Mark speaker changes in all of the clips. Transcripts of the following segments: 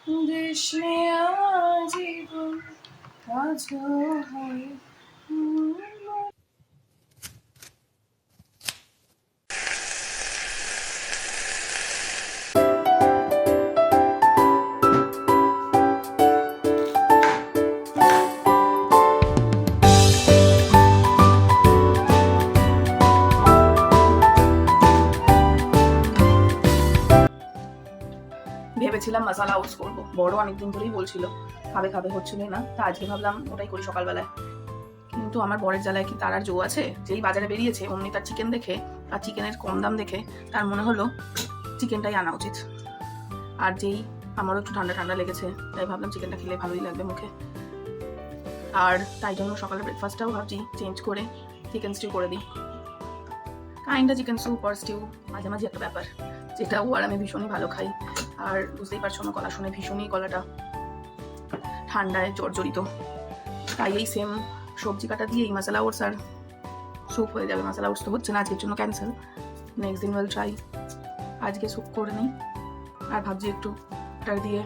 Speaker 1: দেশে আজীবন কাজ হয়। ভেবেছিলাম মশালা ওটস করবো, বড় অনেকদিন ধরেই বলছিল খাবে খাবে, হচ্ছিল না। তা আজকে ভাবলাম ওটাই করি সকালবেলায়। কিন্তু আমার বরের জ্বালায় কি তার আর জো আছে? যেই বাজারে বেরিয়েছে অমনি তার চিকেন দেখে আর চিকেনের কম দাম দেখে তার মনে হলো চিকেনটাই আনা উচিত। আর যেই আমারও একটু ঠান্ডা ঠান্ডা লেগেছে, তাই ভাবলাম চিকেনটা খেলে ভালোই লাগবে মুখে। আর তাই জন্য সকালে ব্রেকফাস্টটাও ভাবছি চেঞ্জ করে চিকেন স্টিউ করে দিই। কাইন্ডা চিকেন স্যুপ আর স্টিউ মাঝে মাঝে একটা ব্যাপার, যেটা ও আর আমি ভীষণই ভালো খাই। আর বুঝতেই পারছো না, গলা শুনে ভীষণই গলাটা ঠান্ডায় জর্জরিত। তাই এই সেম সবজি কাটা দিয়েই মশলা ওটস আর স্যুপ হয়ে যাবে। মশলা ওটস তো হচ্ছে না, আজকের জন্য ক্যান্সেল, নেক্সট দিন উইল ট্রাই। আজকে স্যুপ করে নিই। আর ভাবছি একটু বাটার দিয়ে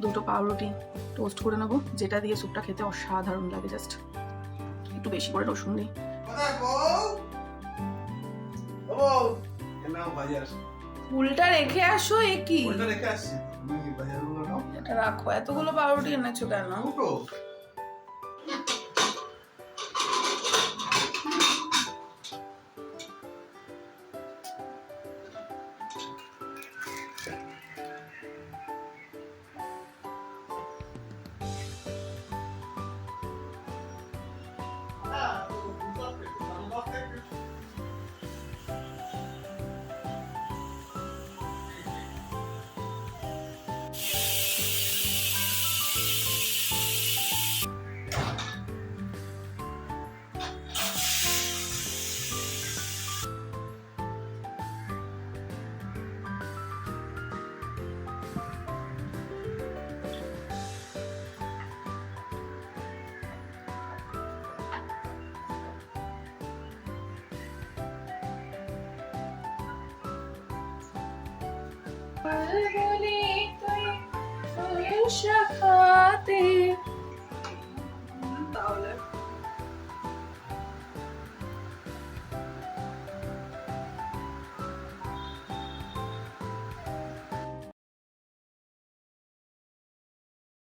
Speaker 1: দুটো পাউরুটি টোস্ট করে নেবো, যেটা দিয়ে স্যুপটা খেতে অসাধারণ লাগে। জাস্ট একটু বেশি করে রসুন দিই। ফুলটা রেখে আসো। এ কি? এটা রাখো। এতগুলো পাউরুটি এনেছো কেন? শাখাতে